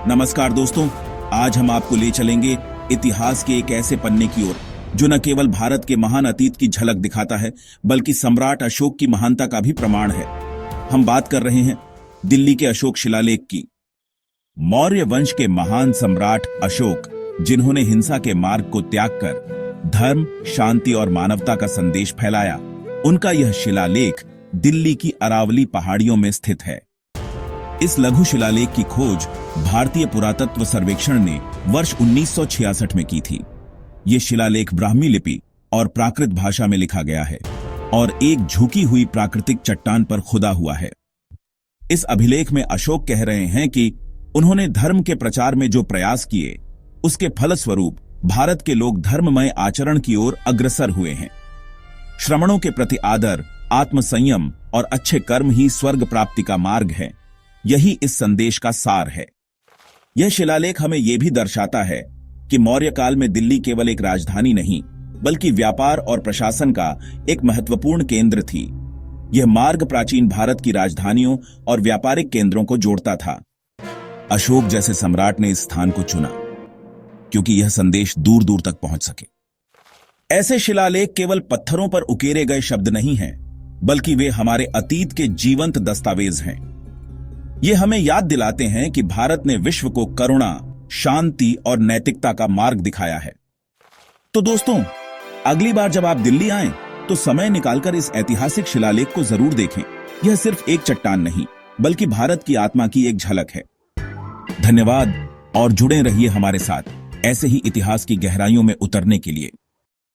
नमस्कार दोस्तों, आज हम आपको ले चलेंगे इतिहास के एक ऐसे पन्ने की ओर जो न केवल भारत के महान अतीत की झलक दिखाता है बल्कि सम्राट अशोक की महानता का भी प्रमाण है। हम बात कर रहे हैं दिल्ली के अशोक शिलालेख की। मौर्य वंश के महान सम्राट अशोक, जिन्होंने हिंसा के मार्ग को त्याग कर धर्म, शांति और मानवता का संदेश फैलाया, उनका यह शिलालेख दिल्ली की अरावली पहाड़ियों में स्थित है। इस लघु शिलालेख की खोज भारतीय पुरातत्व सर्वेक्षण ने वर्ष 1966 में की थी। ये शिलालेख ब्राह्मी लिपि और प्राकृत भाषा में लिखा गया है और एक झुकी हुई प्राकृतिक चट्टान पर खुदा हुआ है। इस अभिलेख में अशोक कह रहे हैं कि उन्होंने धर्म के प्रचार में जो प्रयास किए, उसके फलस्वरूप भारत के लोग धर्ममय आचरण की ओर अग्रसर हुए हैं। श्रमणों के प्रति आदर, आत्मसंयम और अच्छे कर्म ही स्वर्ग प्राप्ति का मार्ग है। यही इस संदेश का सार है। यह शिलालेख हमें यह भी दर्शाता है कि मौर्य काल में दिल्ली केवल एक राजधानी नहीं, बल्कि व्यापार और प्रशासन का एक महत्वपूर्ण केंद्र थी। यह मार्ग प्राचीन भारत की राजधानियों और व्यापारिक केंद्रों को जोड़ता था। अशोक जैसे सम्राट ने इस स्थान को चुना क्योंकि यह संदेश दूर दूर तक पहुंच सके। ऐसे शिलालेख केवल पत्थरों पर उकेरे गए शब्द नहीं हैं, बल्कि वे हमारे अतीत के जीवंत दस्तावेज हैं। ये हमें याद दिलाते हैं कि भारत ने विश्व को करुणा, शांति और नैतिकता का मार्ग दिखाया है। तो दोस्तों, अगली बार जब आप दिल्ली आएं, तो समय निकालकर इस ऐतिहासिक शिलालेख को जरूर देखें। यह सिर्फ एक चट्टान नहीं, बल्कि भारत की आत्मा की एक झलक है। धन्यवाद और जुड़े रहिए हमारे साथ ऐसे ही इतिहास की गहराइयों में उतरने के लिए।